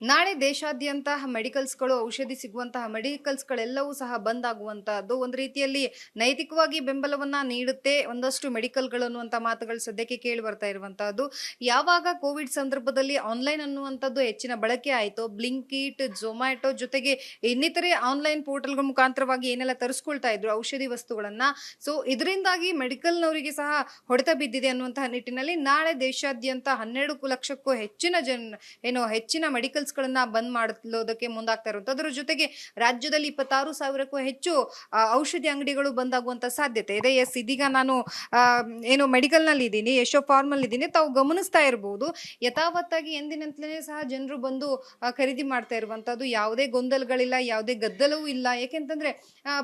ನಾಳೆ ದೇಶಾದ್ಯಂತ ಮೆಡಿಕಲ್ಸ್‌ಗಳು, ಔಷಧಿ ಸಿಗುವಂತಹ ಮೆಡಿಕಲ್ಸ್‌ಗಳೆಲ್ಲವೂ ಸಹ ಬಂದ್ ಆಗುವಂತಹದ್ದು. ಒಂದು ರೀತಿಯಲ್ಲಿ ನೈತಿಕವಾಗಿ ಬೆಂಬಲವನ್ನ ನೀಡುತ್ತೆ. ಒಂದಷ್ಟು ಮೆಡಿಕಲ್‌ಗಳು ಅನ್ನುವಂಥ ಮಾತುಗಳು ಸದ್ಯಕ್ಕೆ ಕೇಳಿ ಬರ್ತಾ ಇರುವಂತಹದ್ದು. ಯಾವಾಗ ಕೋವಿಡ್ ಸಂದರ್ಭದಲ್ಲಿ ಆನ್‌ಲೈನ್ ಅನ್ನುವಂಥದ್ದು ಹೆಚ್ಚಿನ ಬಳಕೆ ಆಯಿತೋ, ಬ್ಲಿಂಕಿಟ್, ಝೊಮ್ಯಾಟೊ ಜೊತೆಗೆ ಇನ್ನಿತರೆ ಆನ್‌ಲೈನ್ ಪೋರ್ಟಲ್‌ಗಳ ಮುಖಾಂತರವಾಗಿ ಏನೆಲ್ಲ ತರಿಸ್ಕೊಳ್ತಾ ಇದ್ರು ಔಷಧಿ ವಸ್ತುಗಳನ್ನ. ಸೊ ಇದರಿಂದಾಗಿ ಮೆಡಿಕಲ್‌ನವರಿಗೆ ಸಹ ಹೊಡೆತ ಬಿದ್ದಿದೆ ಅನ್ನುವಂತಹ ನಿಟ್ಟಿನಲ್ಲಿ ನಾಳೆ ದೇಶಾದ್ಯಂತ 12 ಲಕ್ಷಕ್ಕೂ ಹೆಚ್ಚಿನ ಮೆಡಿಕಲ್ಸ್‌ಗಳನ್ನ ಬಂದ್ ಮಾಡಲೋದಕ್ಕೆ ಮುಂದಾಗ್ತಾ ಇರುವಂತದ್ದು. ಅದರ ಜೊತೆಗೆ ರಾಜ್ಯದಲ್ಲಿ 26,000ಕ್ಕೂ ಹೆಚ್ಚು ಔಷಧಿ ಅಂಗಡಿಗಳು ಬಂದಾಗುವಂತ ಸಾಧ್ಯತೆ ಇದೆ. ಎಸ್, ಇದೀಗ ನಾನು ಮೆಡಿಕಲ್‌ನಲ್ಲಿ ಇದ್ದೀನಿ, ಯಶೋ ಫಾರ್ಮಲ್ ಇದ್ದೀನಿ. ತಾವು ಗಮನಿಸ್ತಾ ಇರಬಹುದು, ಯಥಾವತ್ತಾಗಿ ಎಂದಿನಂತಲೇ ಸಹ ಜನರು ಬಂದು ಖರೀದಿ ಮಾಡ್ತಾ ಇರುವಂತದ್ದು. ಯಾವುದೇ ಗೊಂದಲಗಳಿಲ್ಲ, ಯಾವುದೇ ಗದ್ದಲವೂ ಇಲ್ಲ. ಯಾಕೆಂತಂದ್ರೆ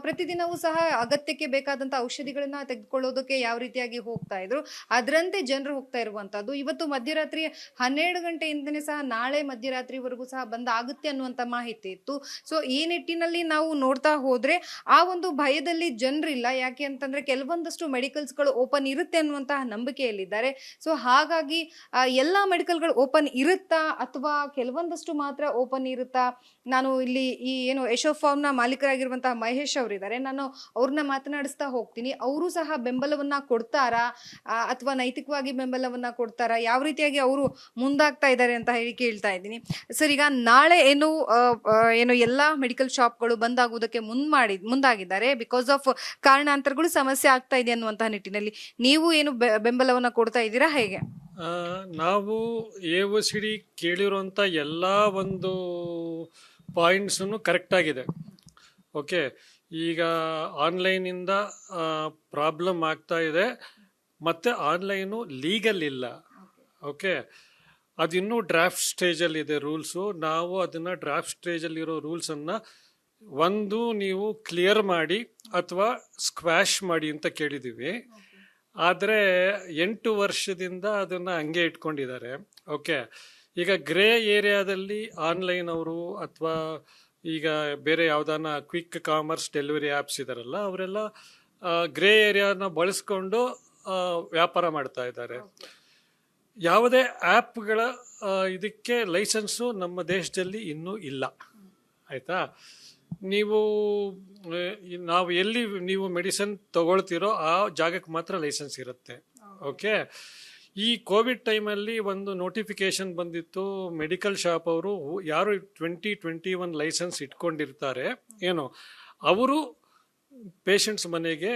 ಪ್ರತಿದಿನವೂ ಸಹ ಅಗತ್ಯಕ್ಕೆ ಬೇಕಾದಂತ ಔಷಧಿಗಳನ್ನ ತೆಗೆದುಕೊಳ್ಳೋದಕ್ಕೆ ಯಾವ ರೀತಿಯಾಗಿ ಹೋಗ್ತಾ ಇದ್ರು, ಅದರಂತೆ ಜನರು ಹೋಗ್ತಾ ಇರುವಂತದ್ದು. ಇವತ್ತು ಮಧ್ಯರಾತ್ರಿ 12 ಗಂಟೆಯಿಂದನೇ ಸಹ ನಾಳೆ ಮಧ್ಯರಾತ್ರಿವರೆಗೂ ಸಹ ಬಂದ್ ಆಗುತ್ತೆ ಅನ್ನುವಂತ ಮಾಹಿತಿ ಇತ್ತು. ಸೊ ಈ ನಿಟ್ಟಿನಲ್ಲಿ ನಾವು ನೋಡ್ತಾ ಹೋದ್ರೆ ಆ ಒಂದು ಭಯದಲ್ಲಿ ಜನರಿಲ್ಲ. ಯಾಕೆ ಅಂತಂದ್ರೆ ಕೆಲವೊಂದಷ್ಟು ಮೆಡಿಕಲ್ಸ್‌ಗಳು ಓಪನ್ ಇರುತ್ತೆ ಅನ್ನುವಂತಹ ನಂಬಿಕೆಯಲ್ಲಿದ್ದಾರೆ. ಸೊ ಹಾಗಾಗಿ ಎಲ್ಲಾ ಮೆಡಿಕಲ್‌ಗಳು ಓಪನ್ ಇರುತ್ತಾ ಅಥವಾ ಕೆಲವೊಂದಷ್ಟು ಮಾತ್ರ ಓಪನ್ ಇರುತ್ತಾ? ನಾನು ಇಲ್ಲಿ ಯಶೋ ಫಾರ್ಮ್‌ನ ಮಾಲೀಕರಾಗಿರುವಂತಹ ಮಹೇಶ್ ಅವರಿದ್ದಾರೆ, ನಾನು ಅವ್ರನ್ನ ಮಾತನಾಡಿಸ್ತಾ ಹೋಗ್ತೀನಿ. ಅವರು ಸಹ ಬೆಂಬಲವನ್ನ ಕೊಡ್ತಾರಾ ಅಥವಾ ನೈತಿಕವಾಗಿ ಬೆಂಬಲವನ್ನ ಕೊಡ್ತಾರಾ? ಯಾವ ರೀತಿಯಾಗಿ ಅವರು ಮುಂದಾಗ್ತಾ ಇದ್ದಾರೆ ಅಂತ ಹೇಳಿ ಕೇಳ್ತಾ ಇದ್ದೀನಿ. ಸರ್, ಈಗ ನಾಳೆ ಎಲ್ಲಾ ಮೆಡಿಕಲ್ ಶಾಪ್‌ಗಳು ಬಂದ್ ಆಗುವುದಕ್ಕೆ ಮುಂದಾಗಿದ್ದಾರೆ. ಬಿಕಾಸ್ ಆಫ್ ಕಾರಣಾಂತರಗಳು ಸಮಸ್ಯೆ ಆಗ್ತಾ ಇದೆ ಅನ್ನುವಂತಹ ನಿಟ್ಟಿನಲ್ಲಿ ನೀವು ಬೆಂಬಲವನ್ನ ಕೊಡ್ತಾ ಇದ್ದೀರಾ, ಹೇಗೆ? ನಾವು AOCD ಕೇಳಿರುವಂಥ ಎಲ್ಲ ಒಂದು ಪಾಯಿಂಟ್ಸನ್ನು ಕರೆಕ್ಟ್ ಆಗಿದೆ. ಓಕೆ, ಈಗ ಆನ್ಲೈನಿಂದ ಪ್ರಾಬ್ಲಮ್ ಆಗ್ತಾ ಇದೆ, ಮತ್ತು ಆನ್ಲೈನು ಲೀಗಲ್ ಇಲ್ಲ. ಓಕೆ, ಅದಿನ್ನೂ ಡ್ರಾಫ್ಟ್ ಸ್ಟೇಜಲ್ಲಿದೆ ರೂಲ್ಸು. ನಾವು ಅದನ್ನು ಡ್ರಾಫ್ಟ್ ಸ್ಟೇಜಲ್ಲಿರೋ ರೂಲ್ಸನ್ನು ಒಂದು ನೀವು ಕ್ಲಿಯರ್ ಮಾಡಿ ಅಥವಾ ಸ್ಕ್ವ್ಯಾಶ್ ಮಾಡಿ ಅಂತ ಕೇಳಿದ್ದೀವಿ. ಆದರೆ 8 ವರ್ಷದಿಂದ ಅದನ್ನು ಹಂಗೆ ಇಟ್ಕೊಂಡಿದ್ದಾರೆ. ಓಕೆ, ಈಗ ಗ್ರೇ ಏರಿಯಾದಲ್ಲಿ ಆನ್ಲೈನ್ ಅವರು ಅಥವಾ ಈಗ ಬೇರೆ ಯಾವುದಾನ ಕ್ವಿಕ್ ಕಾಮರ್ಸ್ ಡೆಲಿವರಿ ಆ್ಯಪ್ಸ್ ಇದಾರಲ್ಲ, ಅವರೆಲ್ಲ ಗ್ರೇ ಏರಿಯಾನ ಬಳಸ್ಕೊಂಡು ವ್ಯಾಪಾರ ಮಾಡ್ತಾ ಇದ್ದಾರೆ. ಯಾವುದೇ ಆ್ಯಪ್ಗಳ ಇದಕ್ಕೆ ಲೈಸೆನ್ಸು ನಮ್ಮ ದೇಶದಲ್ಲಿ ಇನ್ನೂ ಇಲ್ಲ. ಆಯಿತಾ? ನಾವು ಎಲ್ಲಿ ನೀವು ಮೆಡಿಸಿನ್ ತಗೊಳ್ತೀರೋ ಆ ಜಾಗಕ್ಕೆ ಮಾತ್ರ ಲೈಸೆನ್ಸ್ ಇರುತ್ತೆ. ಓಕೆ, ಈ ಕೋವಿಡ್ ಟೈಮಲ್ಲಿ ಒಂದು ನೋಟಿಫಿಕೇಶನ್ ಬಂದಿತ್ತು, ಮೆಡಿಕಲ್ ಶಾಪ್ ಅವರು ಯಾರು 2021 ಲೈಸೆನ್ಸ್ ಇಟ್ಕೊಂಡಿರ್ತಾರೆ ಅವರು ಪೇಷಂಟ್ಸ್ ಮನೆಗೆ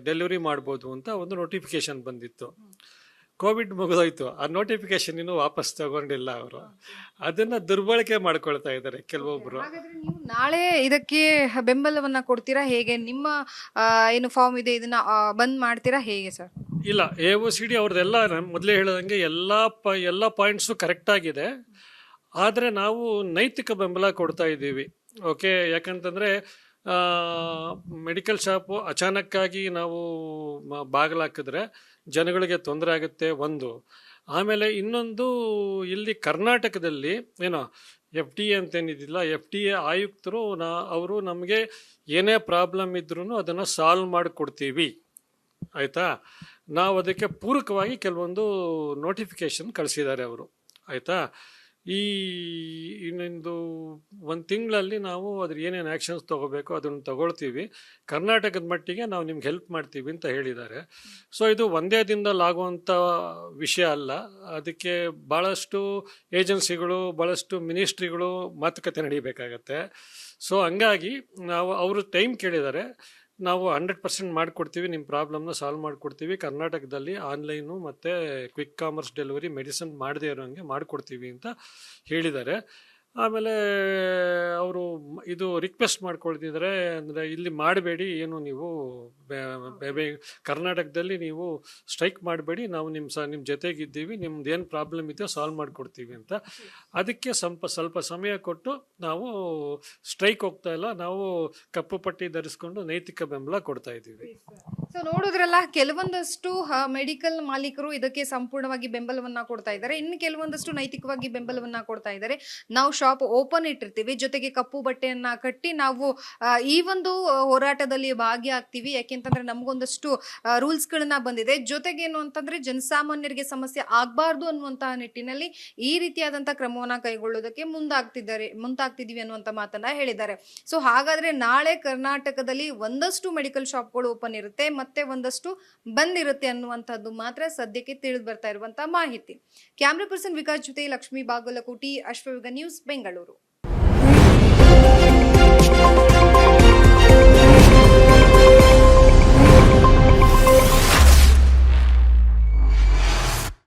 ಡೆಲಿವರಿ ಮಾಡ್ಬೋದು ಅಂತ ಒಂದು ನೋಟಿಫಿಕೇಶನ್ ಬಂದಿತ್ತು. ಕೋವಿಡ್ ಮುಗಿದೋಯ್ತು, ಆ ನೋಟಿಫಿಕೇಶನ್ ಇನ್ನೂ ವಾಪಸ್ ತಗೊಂಡಿಲ್ಲ. ಅವರು ಅದನ್ನ ದುರ್ಬಳಕೆ ಮಾಡ್ಕೊಳ್ತಾ ಇದ್ದಾರೆ ಕೆಲವೊಬ್ರು. ನೀವು ನಾಳೆ ಇದಕ್ಕೆ ಬೆಂಬಲವನ್ನ ಕೊಡ್ತೀರಾ, ಹೇಗೆ? ನಿಮ್ಮ ಫಾರ್ಮ್ ಇದೆ, ಇದನ್ನ ಬಂದ್ ಮಾಡ್ತೀರಾ, ಹೇಗೆ ಸರ್? ಇಲ್ಲ, AOCD ಅವ್ರದ್ದೆಲ್ಲ ಮೊದಲೇ ಹೇಳದಂಗೆ ಎಲ್ಲ ಪಾಯಿಂಟ್ಸು ಕರೆಕ್ಟ್ ಆಗಿದೆ. ಆದರೆ ನಾವು ನೈತಿಕ ಬೆಂಬಲ ಕೊಡ್ತಾ ಇದ್ದೀವಿ. ಓಕೆ, ಯಾಕಂತಂದರೆ ಮೆಡಿಕಲ್ ಶಾಪು ಅಚಾನಕ್ಕಾಗಿ ನಾವು ಬಾಗಿಲಾಕಿದ್ರೆ ಜನಗಳಿಗೆ ತೊಂದರೆ ಆಗುತ್ತೆ ಒಂದು. ಆಮೇಲೆ ಇನ್ನೊಂದು, ಇಲ್ಲಿ ಕರ್ನಾಟಕದಲ್ಲಿ FDA ಅಂತೇನಿದಿಲ್ಲ, FDA ಆಯುಕ್ತರು ಅವರು ನಮಗೆ ಏನೇ ಪ್ರಾಬ್ಲಮ್ ಇದ್ರೂ ಅದನ್ನು ಸಾಲ್ವ್ ಮಾಡಿಕೊಡ್ತೀವಿ. ಆಯಿತಾ? ನಾವು ಅದಕ್ಕೆ ಪೂರಕವಾಗಿ ಕೆಲವೊಂದು ನೋಟಿಫಿಕೇಶನ್ ಕಳಿಸಿದ್ದಾರೆ ಅವರು. ಆಯಿತಾ? ಇನ್ನೊಂದು 1 ತಿಂಗಳಲ್ಲಿ ನಾವು ಅದ್ರ ಏನೇನು ಆ್ಯಕ್ಷನ್ಸ್ ತೊಗೋಬೇಕು ಅದನ್ನು ತಗೊಳ್ತೀವಿ. ಕರ್ನಾಟಕದ ಮಟ್ಟಿಗೆ ನಾವು ನಿಮ್ಗೆ ಹೆಲ್ಪ್ ಮಾಡ್ತೀವಿ ಅಂತ ಹೇಳಿದ್ದಾರೆ. ಸೊ ಇದು ಒಂದೇ ದಿನದಲ್ಲಿ ಆಗುವಂಥ ವಿಷಯ ಅಲ್ಲ. ಅದಕ್ಕೆ ಭಾಳಷ್ಟು ಏಜೆನ್ಸಿಗಳು, ಭಾಳಷ್ಟು ಮಿನಿಸ್ಟ್ರಿಗಳು ಮಾತುಕತೆ ನಡೀಬೇಕಾಗತ್ತೆ. ಸೊ ಹಂಗಾಗಿ ಅವರು ಟೈಮ್ ಕೇಳಿದ್ದಾರೆ. ನಾವು 100% ಮಾಡಿಕೊಡ್ತೀವಿ, ನಿಮ್ಮ ಪ್ರಾಬ್ಲಮ್ನ ಸಾಲ್ವ್ ಮಾಡಿಕೊಡ್ತೀವಿ. ಕರ್ನಾಟಕದಲ್ಲಿ ಆನ್ಲೈನು ಮತ್ತು ಕ್ವಿಕ್ ಕಾಮರ್ಸ್ ಡೆಲಿವರಿ ಮೆಡಿಸಿನ್ ಮಾಡದೇ ಇರೋಂಗೆ ಮಾಡಿಕೊಡ್ತೀವಿ ಅಂತ ಹೇಳಿದ್ದಾರೆ. ಆಮೇಲೆ ಅವರು ಇದು ರಿಕ್ವೆಸ್ಟ್ ಮಾಡ್ಕೊಳ್ತಿದ್ದಾರೆ, ಅಂದರೆ ಇಲ್ಲಿ ಮಾಡಬೇಡಿ, ನೀವು ಕರ್ನಾಟಕದಲ್ಲಿ ನೀವು ಸ್ಟ್ರೈಕ್ ಮಾಡಬೇಡಿ, ನಾವು ನಿಮ್ಮ ಜೊತೆಗಿದ್ದೀವಿ, ನಿಮ್ದು ಏನು ಪ್ರಾಬ್ಲಮ್ ಇದೆಯೋ ಸಾಲ್ವ್ ಮಾಡಿಕೊಡ್ತೀವಿ ಅಂತ. ಅದಕ್ಕೆ ಸ್ವಲ್ಪ ಸಮಯ ಕೊಟ್ಟು ನಾವು ಸ್ಟ್ರೈಕ್ ಹೋಗ್ತಾ ಇಲ್ಲ, ನಾವು ಕಪ್ಪು ಪಟ್ಟಿ ಧರಿಸ್ಕೊಂಡು ನೈತಿಕ ಬೆಂಬಲ ಕೊಡ್ತಾ ಇದ್ದೀವಿ. ಸೊ ನೋಡಿದ್ರಲ್ಲ, ಕೆಲವೊಂದಷ್ಟು ಮೆಡಿಕಲ್ ಮಾಲೀಕರು ಇದಕ್ಕೆ ಸಂಪೂರ್ಣವಾಗಿ ಬೆಂಬಲವನ್ನ ಕೊಡ್ತಾ ಇದ್ದಾರೆ, ಇನ್ನು ಕೆಲವೊಂದಷ್ಟು ನೈತಿಕವಾಗಿ ಬೆಂಬಲವನ್ನ ಕೊಡ್ತಾ ಇದ್ದಾರೆ. ನಾವು ಶಾಪ್ ಓಪನ್ ಇಟ್ಟಿರ್ತೀವಿ, ಜೊತೆಗೆ ಕಪ್ಪು ಬಟ್ಟೆಯನ್ನ ಕಟ್ಟಿ ನಾವು ಈ ಒಂದು ಹೋರಾಟದಲ್ಲಿ ಭಾಗಿಯಾಗ್ತೀವಿ, ಯಾಕೆಂತಂದ್ರೆ ನಮಗೊಂದಷ್ಟು ರೂಲ್ಸ್ಗಳನ್ನ ಬಂದಿದೆ. ಜೊತೆಗೆ ಏನು ಅಂತಂದ್ರೆ ಜನಸಾಮಾನ್ಯರಿಗೆ ಸಮಸ್ಯೆ ಆಗ್ಬಾರ್ದು ಅನ್ನುವಂತಹ ನಿಟ್ಟಿನಲ್ಲಿ ಈ ರೀತಿಯಾದಂತಹ ಕ್ರಮವನ್ನ ಕೈಗೊಳ್ಳೋದಕ್ಕೆ ಮುಂದಾಗ್ತಿದೀವಿ ಅನ್ನುವಂತ ಮಾತನ್ನ ಹೇಳಿದ್ದಾರೆ. ಸೊ ಹಾಗಾದ್ರೆ ನಾಳೆ ಕರ್ನಾಟಕದಲ್ಲಿ ಒಂದಷ್ಟು ಮೆಡಿಕಲ್ ಶಾಪ್ಗಳು ಓಪನ್ ಇರುತ್ತೆ, ಮತ್ತೆ ಒಂದಷ್ಟು ಬಂದಿರುತ್ತೆ ಅನ್ನುವಂಥದ್ದು ಮಾತ್ರ ಸದ್ಯಕ್ಕೆ ತಿಳಿದು ಬರ್ತಾ ಇರುವಂತಹ ಮಾಹಿತಿ. ಕ್ಯಾಮ್ರಾ ಪರ್ಸನ್ ವಿಕಾಸ್ ಜೊತೆ ಲಕ್ಷ್ಮೀ ಬಾಗಲಕೋಟಿ, ಅಶ್ವಯುಗ ನ್ಯೂಸ್, ಬೆಂಗಳೂರು.